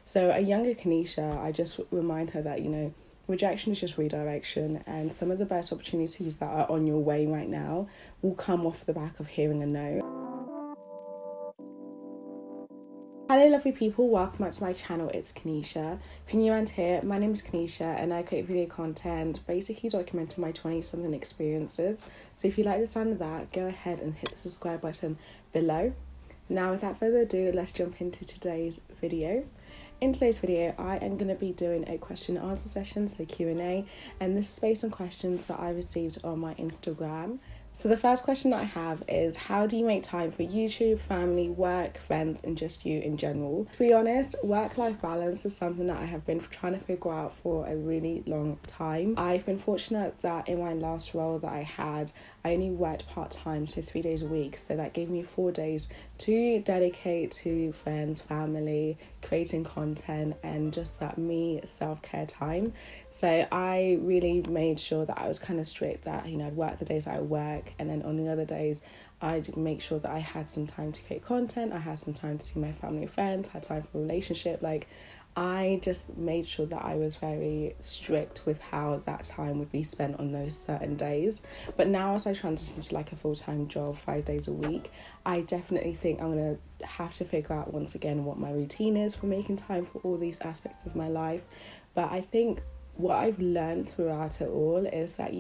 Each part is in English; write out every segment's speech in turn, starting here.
So a younger Kanisha, I just remind her that, rejection is just redirection, and some of the best opportunities that are on your way right now will come off the back of hearing a no. Hello lovely people, welcome back to my channel. It's Kanisha. If you're new around here, my name is Kanisha and I create video content basically documenting my 20-something experiences. So if you like the sound of that, go ahead and hit the subscribe button below. Now without further ado, let's jump into today's video. In today's video, I am going to be doing a question and answer session, so Q&A, and this is based on questions that I received on my Instagram. So the first question that I have is, how do you make time for YouTube, family, work, friends, and just you in general? To be honest, work-life balance is something that I have been trying to figure out for a really long time. I've been fortunate that in my last role that I had, I only worked part-time, so 3 days a week. So that gave me 4 days to dedicate to friends, family, creating content, and just that me self-care time. So I really made sure that I was kind of strict that, I'd work the days I work, and then on the other days, I'd make sure that I had some time to create content, I had some time to see my family and friends, had time for a relationship. I just made sure that I was very strict with how that time would be spent on those certain days. But now as I transition to a full-time job 5 days a week, I definitely think I'm going to have to figure out once again what my routine is for making time for all these aspects of my life. But I think what I've learned throughout it all is that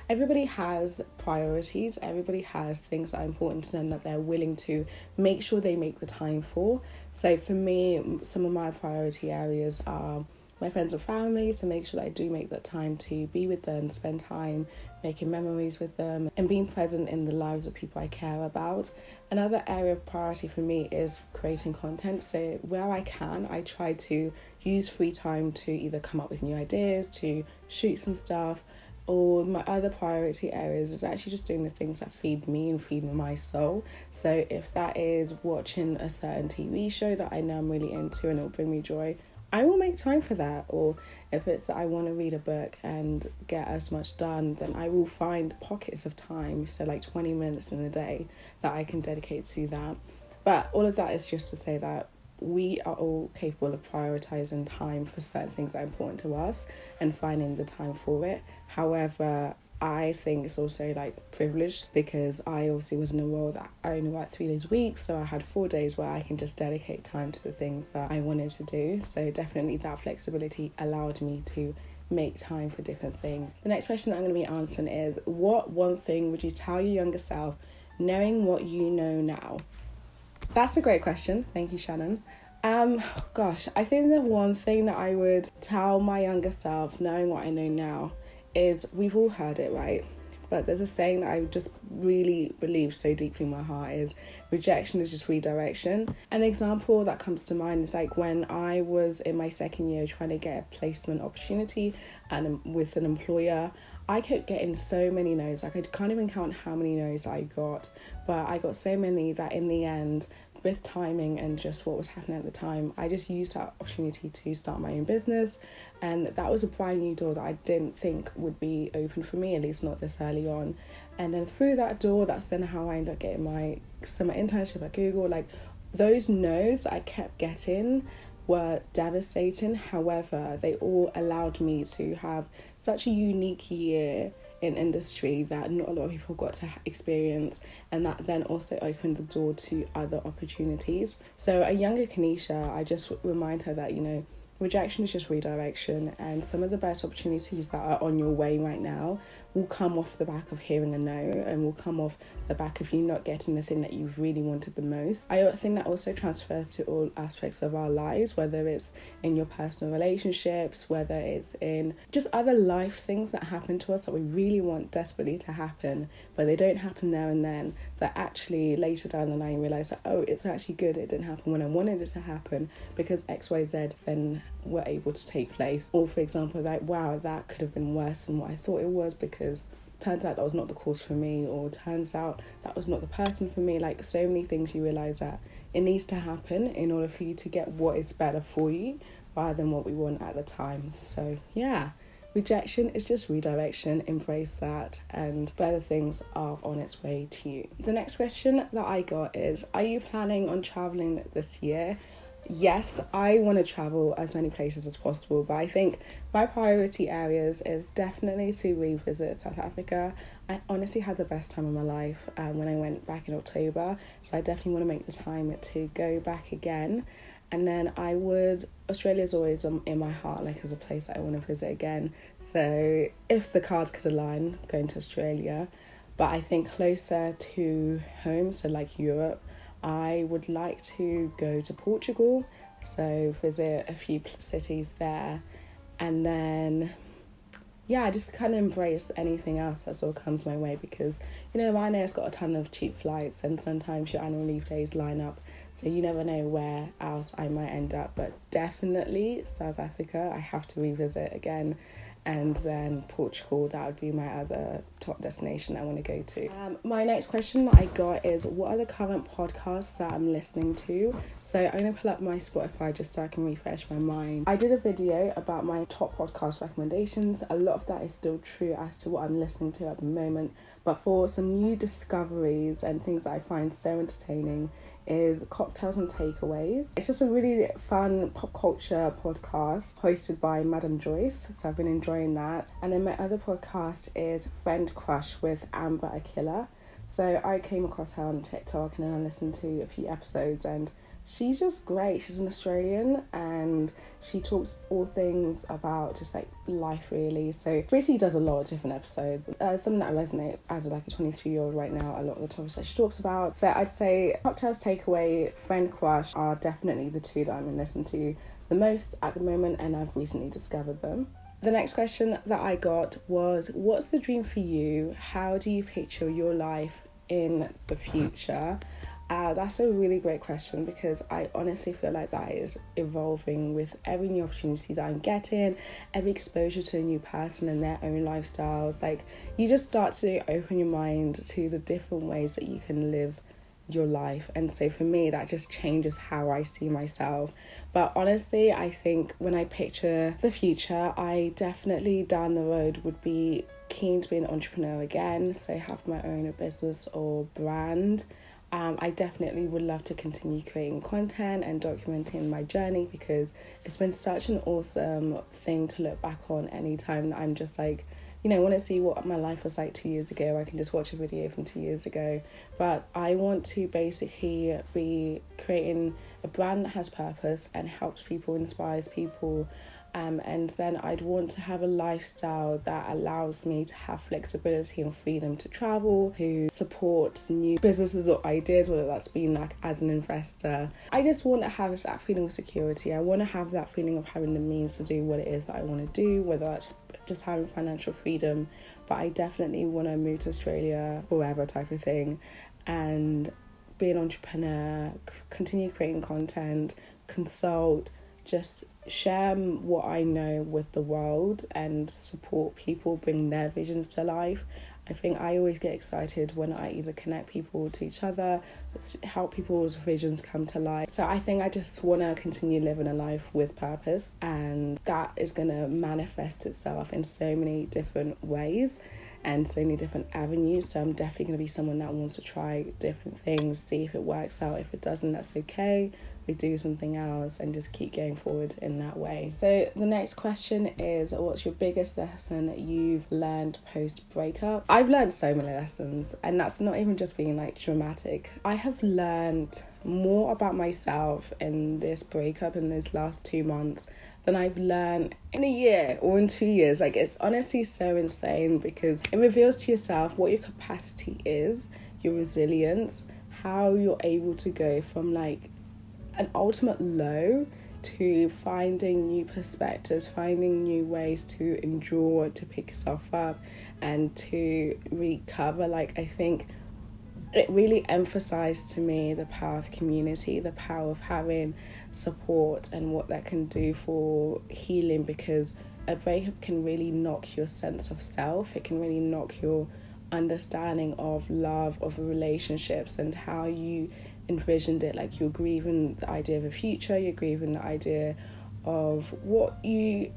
everybody has priorities, everybody has things that are important to them that they're willing to make sure they make the time for. So for me, some of my priority areas are my friends and family, so make sure that I do make that time to be with them, spend time making memories with them, and being present in the lives of people I care about. Another area of priority for me is creating content. So where I can, I try to use free time to either come up with new ideas, to shoot some stuff, or my other priority areas is actually just doing the things that feed me and feed my soul. So if that is watching a certain TV show that I know I'm really into and it'll bring me joy, I will make time for that. Or if it's that I want to read a book and get as much done, then I will find pockets of time, so 20 minutes in a day that I can dedicate to that. But all of that is just to say that we are all capable of prioritizing time for certain things that are important to us and finding the time for it. However, I think it's also privileged because I obviously was in a role that I only worked 3 days a week, so I had 4 days where I can just dedicate time to the things that I wanted to do. So definitely that flexibility allowed me to make time for different things. The next question that I'm going to be answering is, what one thing would you tell your younger self knowing what you know now? That's a great question. Thank you, Shannon. I think the one thing that I would tell my younger self knowing what I know now is, we've all heard it, right? But there's a saying that I just really believe so deeply in my heart is, rejection is just redirection. An example that comes to mind is when I was in my second year trying to get a placement opportunity and with an employer, I kept getting so many no's. I can't even count how many no's I got, but I got so many that in the end, with timing and just what was happening at the time, I just used that opportunity to start my own business, and that was a brand new door that I didn't think would be open for me, at least not this early on. And then through that door, that's then how I ended up getting my summer internship at Google. Those no's I kept getting were devastating. However, they all allowed me to have such a unique year in industry that not a lot of people got to experience, and that then also opened the door to other opportunities. So a younger Kanisha, I just remind her that, rejection is just redirection, and some of the best opportunities that are on your way right now will come off the back of hearing a no, and will come off the back of you not getting the thing that you really wanted the most. I think that also transfers to all aspects of our lives, whether it's in your personal relationships, whether it's in just other life things that happen to us that we really want desperately to happen, but they don't happen there and then, that actually later down the line realize that, oh, it's actually good it didn't happen when I wanted it to happen, because XYZ then were able to take place. Or for example, wow, that could have been worse than what I thought it was, because turns out that was not the cause for me, or turns out that was not the person for me. So many things you realize that it needs to happen in order for you to get what is better for you rather than what we want at the time. So yeah, rejection is just redirection. Embrace that, and better things are on its way to you. The next question that I got is, are you planning on traveling this year? yes, I want to travel as many places as possible, but I think my priority areas is definitely to revisit South Africa. I honestly had the best time of my life when I went back in October, so I definitely want to make the time to go back again. And then Australia's always in my heart, like as a place that I want to visit again. So if the cards could align, going to Australia. But I think closer to home, so like Europe, I would like to go to Portugal, so visit a few cities there, and then I just kind of embrace anything else that sort of comes my way, because Ryanair's got a ton of cheap flights, and sometimes your annual leave days line up, so you never know where else I might end up. But definitely South Africa, I have to revisit again. And then Portugal, that would be my other top destination I want to go to. My next question that I got is, what are the current podcasts that I'm listening to? So I'm going to pull up my Spotify just so I can refresh my mind. I did a video about my top podcast recommendations. A lot of that is still true as to what I'm listening to at the moment. But for some new discoveries and things that I find so entertaining is Cocktails and Takeaways. It's just a really fun pop culture podcast hosted by Madam Joyce, so I've been enjoying that. And then my other podcast is Friend Crush with Amber Akilla. So I came across her on TikTok and then I listened to a few episodes, and she's just great. She's an Australian and she talks all things about just like life really. So basically does a lot of different episodes. Something that I resonate as like a 23-year-old right now, a lot of the topics that she talks about. So I'd say Cocktails Takeaway, Friend Crush are definitely the two that I'm going to listen to the most at the moment, and I've recently discovered them. The next question that I got was, what's the dream for you? How do you picture your life in the future? That's a really great question, because I honestly feel like that is evolving with every new opportunity that I'm getting, every exposure to a new person and their own lifestyles. Like, you just start to open your mind to the different ways that you can live your life, and so for me that just changes how I see myself. But honestly, I think when I picture the future, I definitely down the road would be keen to be an entrepreneur again, so have my own business or brand. I definitely would love to continue creating content and documenting my journey, because it's been such an awesome thing to look back on anytime that I'm just like, want to see what my life was like 2 years ago. I can just watch a video from 2 years ago. But I want to basically be creating a brand that has purpose and helps people, inspires people. And then I'd want to have a lifestyle that allows me to have flexibility and freedom to travel, to support new businesses or ideas, whether that's been like as an investor. I just want to have that feeling of security. I want to have that feeling of having the means to do what it is that I want to do, whether that's just having financial freedom. But I definitely want to move to Australia forever type of thing, and be an entrepreneur, continue creating content, consult, just share what I know with the world and support people bring their visions to life. I think I always get excited when I either connect people to each other, help people's visions come to life. So I think I just want to continue living a life with purpose, and that is going to manifest itself in so many different ways and so many different avenues. So I'm definitely going to be someone that wants to try different things, see if it works out. If it doesn't, that's okay. We do something else and just keep going forward in that way. So the next question is, what's your biggest lesson that you've learned post-breakup? I've learned so many lessons, and that's not even just being like dramatic. I have learned more about myself in this breakup in those last 2 months than I've learned in a year or in 2 years. Like, it's honestly so insane, because it reveals to yourself what your capacity is, your resilience, how you're able to go from like an ultimate low to finding new perspectives, finding new ways to endure, to pick yourself up and to recover. Like, I think it really emphasized to me the power of community, the power of having support and what that can do for healing, because a breakup can really knock your sense of self. It can really knock your understanding of love, of relationships, and how you envisioned it. Like, you're grieving the idea of a future, you're grieving the idea of what you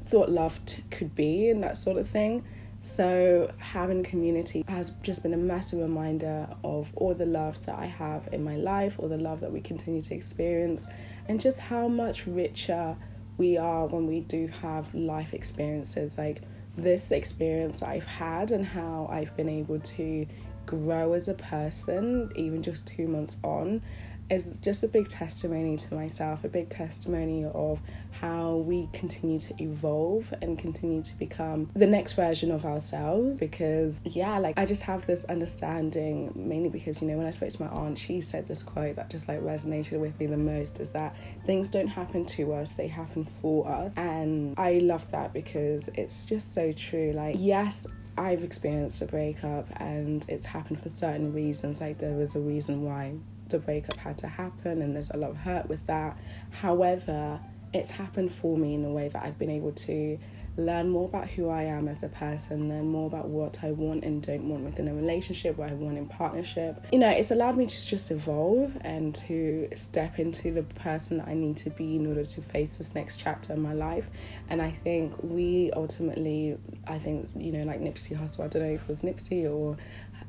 thought love could be and that sort of thing. So having community has just been a massive reminder of all the love that I have in my life, all the love that we continue to experience, and just how much richer we are when we do have life experiences like this experience I've had, and how I've been able to grow as a person even just 2 months on is just a big testimony to myself, a big testimony of how we continue to evolve and continue to become the next version of ourselves. Because I just have this understanding, mainly because, when I spoke to my aunt, she said this quote that just resonated with me the most, is that things don't happen to us, they happen for us. And I love that because it's just so true. Yes, I've experienced a breakup and it's happened for certain reasons. There was a reason why the breakup had to happen, and there's a lot of hurt with that. However, it's happened for me in a way that I've been able to learn more about who I am as a person, learn more about what I want and don't want within a relationship, what I want in partnership. It's allowed me to just evolve and to step into the person that I need to be in order to face this next chapter in my life. And I think we ultimately, like Nipsey Hussle, I don't know if it was Nipsey or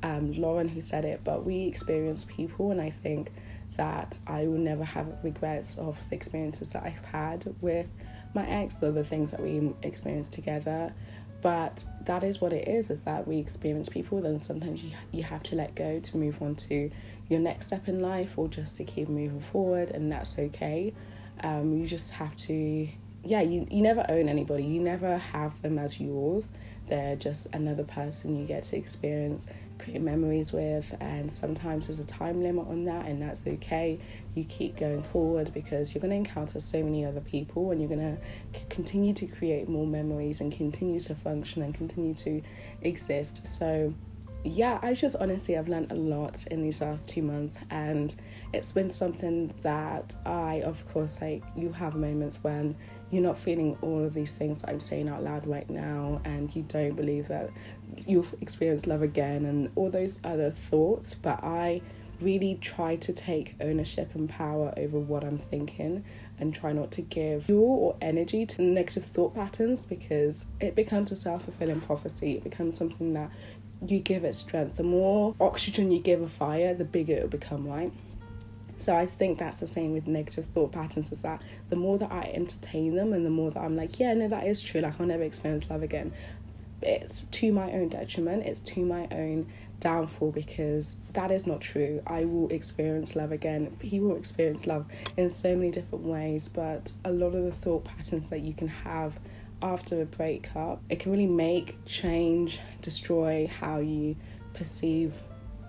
Lauren who said it, but we experience people, and I think that I will never have regrets of the experiences that I've had with my ex or the things that we experienced together. But that is what it is that we experience people, then sometimes you have to let go to move on to your next step in life, or just to keep moving forward, and that's okay. You just have to, you never own anybody, you never have them as yours. They're just another person you get to experience, create memories with, and sometimes there's a time limit on that, and that's okay. You keep going forward because you're going to encounter so many other people, and you're going to continue to create more memories and continue to function and continue to exist. So I've learned a lot in these last 2 months, and it's been something that of course, you have moments when you're not feeling all of these things I'm saying out loud right now, and you don't believe that you'll experience love again and all those other thoughts. But I really try to take ownership and power over what I'm thinking, and try not to give fuel or energy to negative thought patterns, because it becomes a self-fulfilling prophecy. It becomes something that you give it strength. The more oxygen you give a fire, the bigger it'll become, right? So I think that's the same with negative thought patterns, is that the more that I entertain them, and the more that I'm that is true, I'll never experience love again, it's to my own detriment, it's to my own downfall, because that is not true. I will experience love again. He will experience love in so many different ways, but a lot of the thought patterns that you can have after a breakup, it can really make, change, destroy how you perceive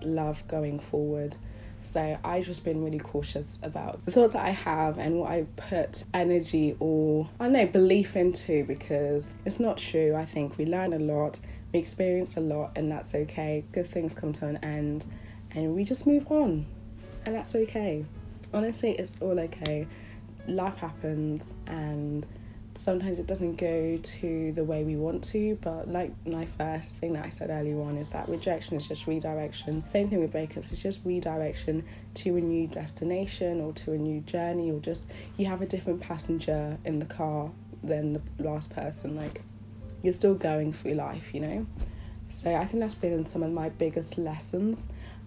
love going forward. So I've just been really cautious about the thoughts that I have and what I put energy or, belief into, because it's not true. I think we learn a lot, we experience a lot, and that's okay. Good things come to an end, and we just move on, and that's okay. Honestly, it's all okay. Life happens, and sometimes it doesn't go to the way we want to, but my first thing that I said earlier on is that rejection is just redirection. Same thing with breakups, it's just redirection to a new destination or to a new journey, or just you have a different passenger in the car than the last person. You're still going through life, So I think that's been some of my biggest lessons,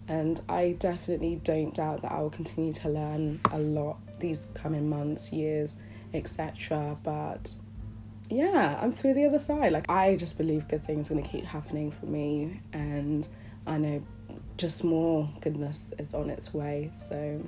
and I definitely don't doubt that I will continue to learn a lot these coming months, years, etc. But I'm through the other side. I just believe good things are going to keep happening for me, and I know just more goodness is on its way. So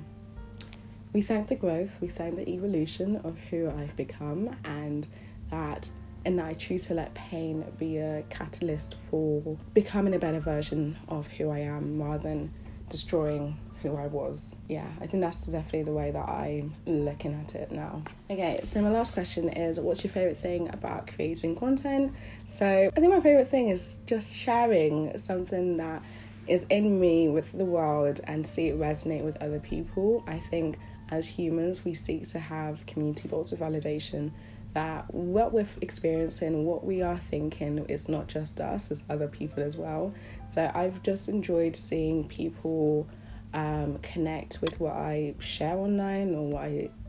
we thank the growth, we thank the evolution of who I've become, and that I choose to let pain be a catalyst for becoming a better version of who I am, rather than destroying who I was. I think that's definitely the way that I'm looking at it now. Okay, so my last question is, what's your favourite thing about creating content? So I think my favourite thing is just sharing something that is in me with the world and see it resonate with other people. I think as humans we seek to have community, but also validation that what we're experiencing, what we are thinking, is not just us, it's other people as well. So I've just enjoyed seeing people connect with what I share online, or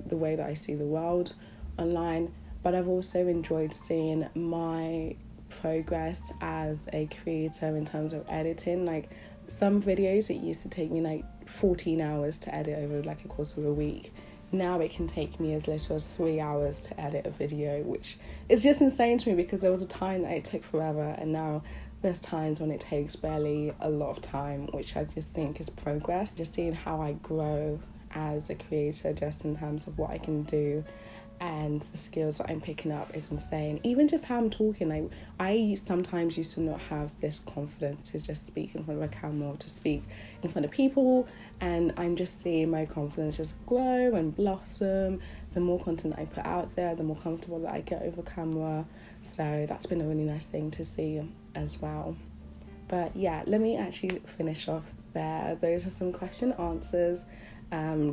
the way that I see the world online. But I've also enjoyed seeing my progress as a creator in terms of editing. Like some videos, it used to take me like 14 hours to edit over like a course of a week. Now it can take me as little as 3 hours to edit a video, which is just insane to me because there was a time that it took forever, and now there's times when it takes barely a lot of time, which I just think is progress. Just seeing how I grow as a creator just in terms of what I can do and the skills that I'm picking up is insane. Even just how I'm talking, like I sometimes used to not have this confidence to just speak in front of a camera or to speak in front of people, and I'm just seeing my confidence just grow and blossom. The more content I put out there, the more comfortable that I get over camera, so that's been a really nice thing to see as well. But yeah, let me actually finish off there. Those are some question answers,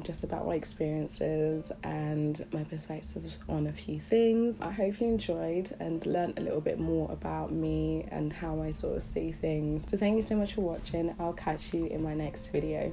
just about my experiences and my perspectives on a few things. I hope you enjoyed and learned a little bit more about me and how I sort of see things. So thank you so much for watching. I'll catch you in my next video.